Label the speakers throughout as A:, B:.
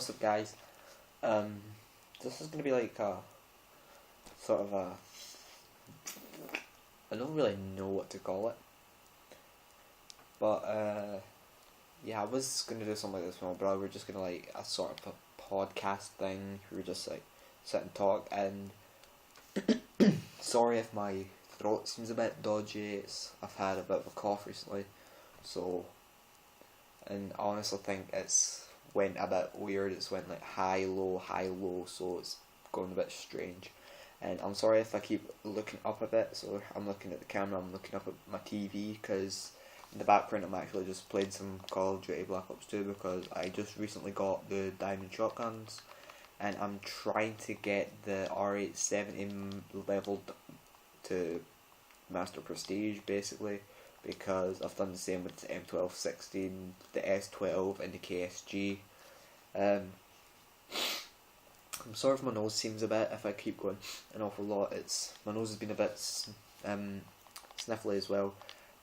A: What's up, guys? Um, this is gonna be like a sort of a. I don't really know what to call it, but yeah, I was gonna do something like this with my brother. We're just gonna like a sort of a podcast thing. We were just like sit and talk. And sorry if my throat seems a bit dodgy. I've had a bit of a cough recently, so and I honestly think it's went a bit weird. It's went like high, low, so it's going a bit strange. And I'm sorry if I keep looking up a bit. So I'm looking at the camera, I'm looking up at my TV, because in the background I'm actually just playing some Call of Duty Black Ops 2 because I just recently got the diamond shotguns, and I'm trying to get the R870 leveled to Master Prestige basically, because I've done the same with the M1216, the S12 and the KSG. I'm sorry if my nose seems a bit, if I keep going an awful lot. My nose has been a bit sniffly as well.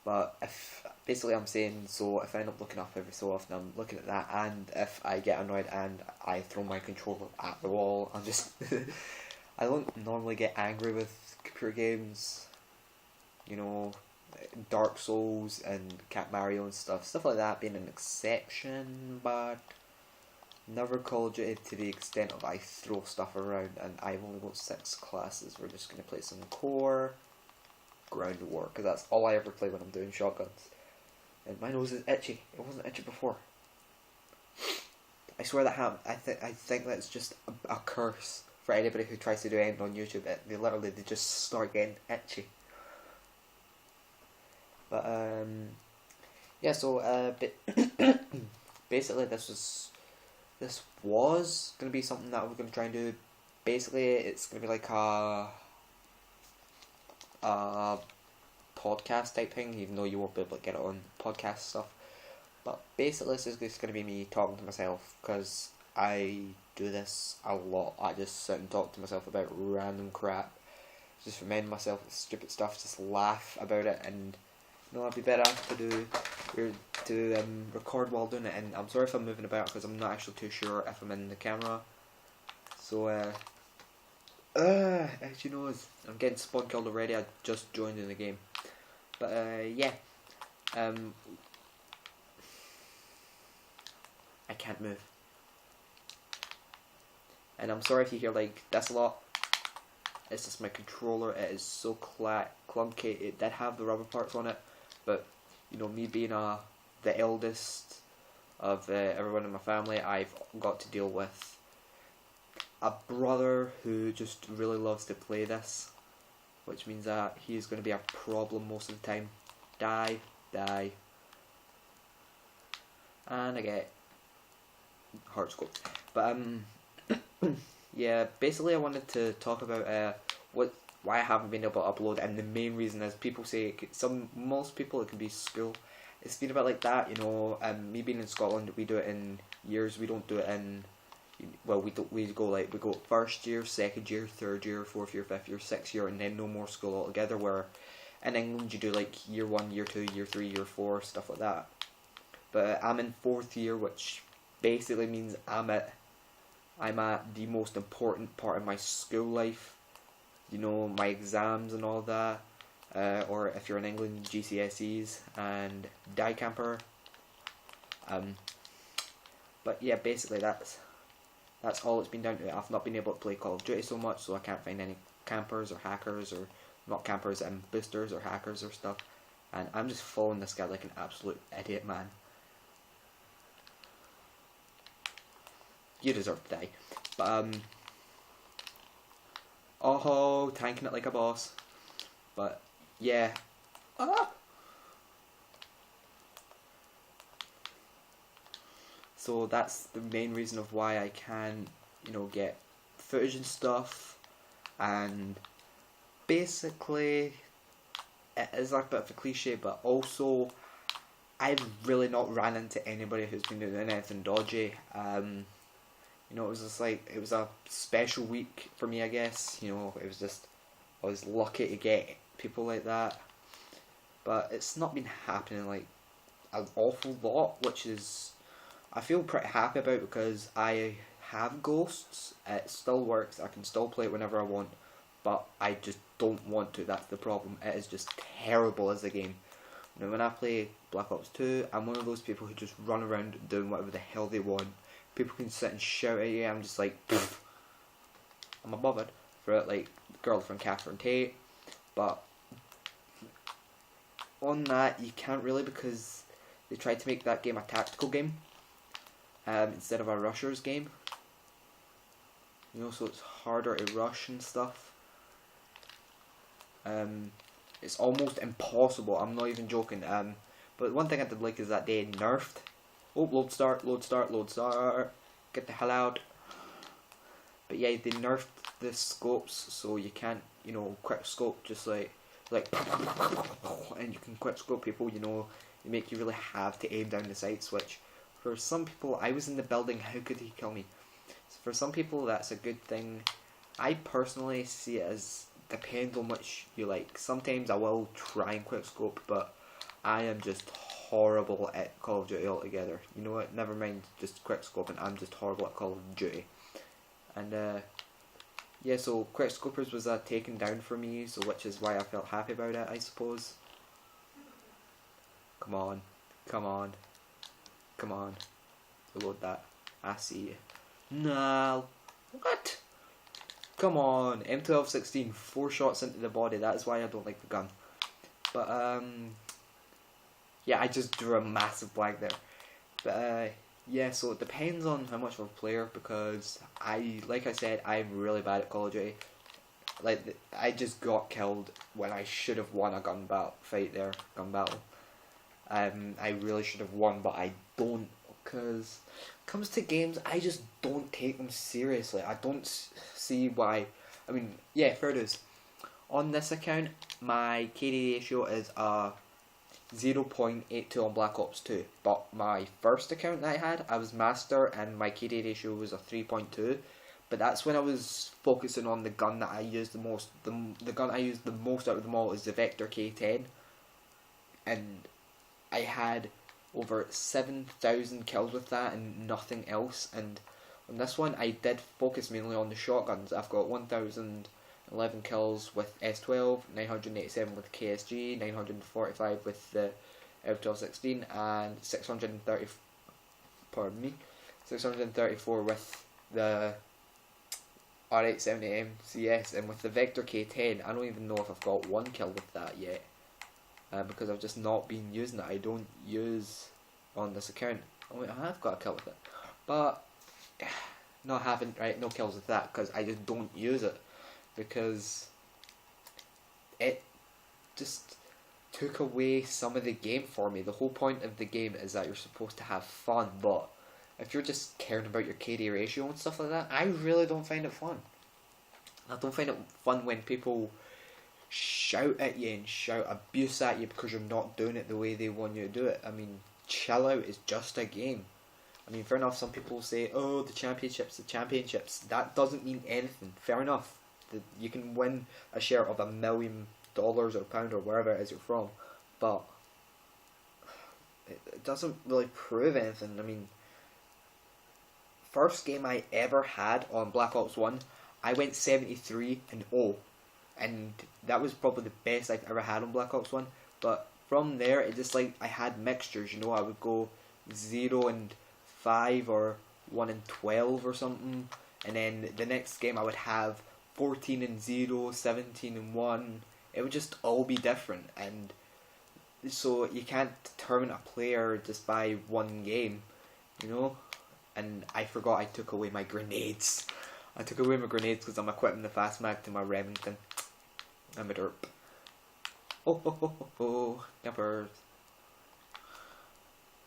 A: But if basically I'm saying, so if I end up looking up every so often, I'm looking at that, and if I get annoyed and I throw my controller at the wall, I'm just I don't normally get angry with computer games, you know, Dark Souls and Cat Mario and stuff like that being an exception, but never Call of Duty to the extent of I throw stuff around. And I've only got 6 classes. We're just going to play some core, ground war, because that's all I ever play when I'm doing shotguns. And my nose is itchy. It wasn't itchy before. I swear that happened. I think that's just a curse for anybody who tries to do anything on YouTube. They just start getting itchy. But yeah. So basically this was going to be something that we're going to try and do. Basically, it's going to be like a podcast type thing, even though you won't be able to get it on podcast stuff. But basically, this is just going to be me talking to myself, because I do this a lot. I just sit and talk to myself about random crap. Just remind myself of stupid stuff, just laugh about it, and I'd be better to record while doing it. And I'm sorry if I'm moving about, because I'm not actually too sure if I'm in the camera. So as you know, I'm getting spawn killed already. I just joined in the game, but yeah, I can't move, and I'm sorry if you hear like that's a lot. It's just my controller. It is so clunky. It did have the rubber parts on it, but you know, me being the eldest of everyone in my family, I've got to deal with a brother who just really loves to play this, which means that he is going to be a problem most of the time. Die, and I get hard scope. But yeah, basically I wanted to talk about why I haven't been able to upload, and the main reason is people say most people it can be school. It's been a bit like that, you know. Me being in Scotland, we do it in years. We don't do it in, well, we go first year, second year, third year, fourth year, fifth year, sixth year, and then no more school altogether. Where in England you do like year 1, year 2, year 3, year 4, stuff like that. But I'm in 4th year, which basically means I'm at the most important part of my school life. You know, my exams and all that. Or if you're in England, GCSEs and Die Camper. But yeah, basically that's all it's been down to. I've not been able to play Call of Duty so much, so I can't find any campers or hackers, or not campers, boosters or hackers or stuff. And I'm just following this guy like an absolute idiot, man. You deserve to die. But oh, tanking it like a boss. But yeah. So that's the main reason of why I can, you know, get footage and stuff. And basically, it is a bit of a cliche, but also I've really not ran into anybody who's been doing anything dodgy. You know, it was just like, it was a special week for me, I guess. You know, it was just, I was lucky to get people like that. But it's not been happening like an awful lot, which is I feel pretty happy about because I have ghosts. It still works. I can still play it whenever I want, but I just don't want to. That's the problem. It is just terrible as a game. Now, when I play Black Ops 2, I'm one of those people who just run around doing whatever the hell they want. People can sit and shout at you. I'm just like, pfft. I'm above it for it, like the girl from Catherine Tate. But on that, you can't really, because they tried to make that game a tactical game instead of a rushers game. You know, so it's harder to rush and stuff. It's almost impossible. I'm not even joking. But one thing I did like is that they nerfed. Oh, load start, load start, load start. Get the hell out. But yeah, they nerfed the scopes, so you can't, you know, quick scope just like, and you can quick scope people. You know, they make you really have to aim down the sights. Which, for some people, I was in the building. How could he kill me? For some people, that's a good thing. I personally see it as depends on which you like. Sometimes I will try and quickscope, but I am just horrible at Call of Duty altogether. You know what? Never mind just quickscoping. I'm just horrible at Call of Duty. And yeah, so quickscopers was taken down for me, so which is why I felt happy about it, I suppose. Come on, come on, come on. Reload that. I see you. No. What? Come on, M1216, 4 shots into the body. That is why I don't like the gun. But yeah, I just drew a massive blank there. But yeah, so it depends on how much of a player, because like I said, I'm really bad at Call of Duty. Like I just got killed when I should have won a gun battle. I really should have won, but I don't, because comes to games, I just don't take them seriously. I don't see why. I mean, yeah, fair dues. On this account, my KD ratio is 0.82 on Black Ops 2. But my first account that I had, I was master, and my KD ratio was a 3.2. But that's when I was focusing on the gun that I used the most. The gun I used the most out of them all is the Vector K10, and I had over 7,000 kills with that and nothing else. And on this one, I did focus mainly on the shotguns. I've got 1,011 kills with S12, 987 with KSG, 945 with the F1216, and 634 with the R870 MCS. And with the Vector K10, I don't even know if I've got one kill with that yet. Because I've just not been using it. I don't use on this account. Oh wait, I have got a kill with it, but no, I haven't. Right, no kills with that because I just don't use it, because it just took away some of the game for me. The whole point of the game is that you're supposed to have fun, but if you're just caring about your KD ratio and stuff like that, I really don't find it fun. I don't find it fun when people shout at you and shout abuse at you because you're not doing it the way they want you to do it. I mean, chill out, it's just a game. I mean, fair enough, some people say, oh, the championships. That doesn't mean anything. Fair enough. You can win a share of $1 million or pound or wherever it is you're from, but it doesn't really prove anything. I mean, first game I ever had on Black Ops 1, I went 73-0. And that was probably the best I've ever had on Black Ops 1. But from there, it just like I had mixtures, you know. I would go 0-5 or 1-12 or something, and then the next game I would have 14-0, 17-1. It would just all be different, and so you can't determine a player just by one game, you know. And I forgot I took away my grenades. I took away my grenades because I'm equipping the fast mag to my Remington. I'm a derp. Oh, numbers.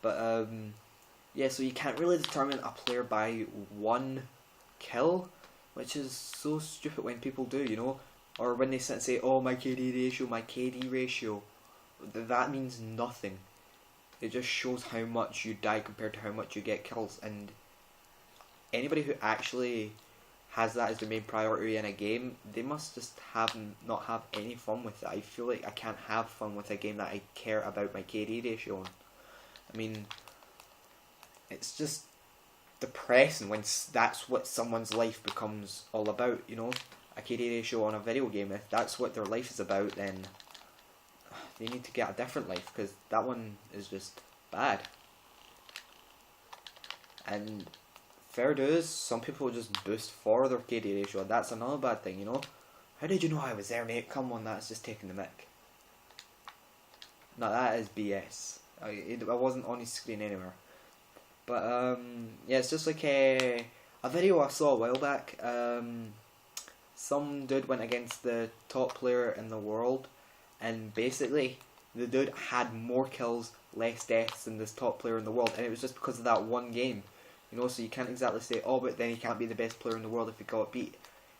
A: But yeah, so you can't really determine a player by one kill, which is so stupid when people do, you know, or when they sit and say, "Oh, my KD ratio." That means nothing. It just shows how much you die compared to how much you get kills, and anybody who actually has that as the main priority in a game, they must just not have any fun with it. I feel like I can't have fun with a game that I care about my KD ratio on. I mean, it's just depressing when that's what someone's life becomes all about, you know? A KD ratio on a video game, if that's what their life is about, then they need to get a different life, because that one is just bad. And fair dues, some people just boost for their KD ratio, that's another bad thing, you know? How did you know I was there, mate? Come on, that's just taking the mick. No, that is BS. I wasn't on his screen anywhere. But, yeah, it's just like a video I saw a while back. Some dude went against the top player in the world, and basically, the dude had more kills, less deaths than this top player in the world, and it was just because of that one game. You know, so you can't exactly say, oh, but then he can't be the best player in the world if he got beat.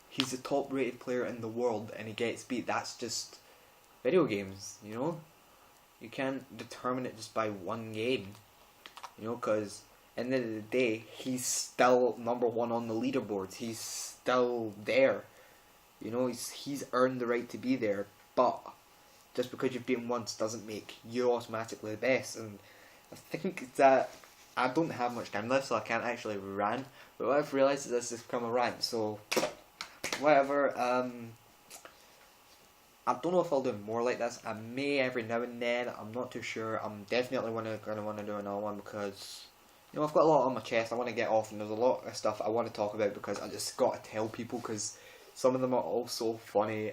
A: He's the top rated player in the world, and he gets beat. That's just video games, you know? You can't determine it just by one game, you know, because at the end of the day, he's still number one on the leaderboards. He's still there. You know, he's earned the right to be there, but just because you've beaten once doesn't make you automatically the best. And I think that I don't have much time left, so I can't actually rant. But what I've realised is this has become a rant, so whatever. I don't know if I'll do more like this. I may every now and then. I'm not too sure. I'm definitely gonna want to do another one because, you know, I've got a lot on my chest I want to get off, and there's a lot of stuff I want to talk about because I just got to tell people, because some of them are also funny,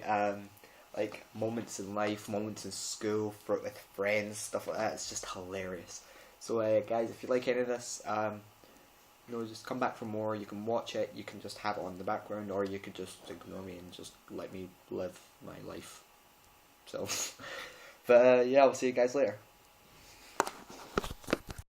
A: like moments in life, moments in school, with friends, stuff like that. It's just hilarious. So guys, if you like any of this, you know, just come back for more. You can watch it, you can just have it on the background, or you could just ignore me and just let me live my life. So, but yeah, I'll see you guys later.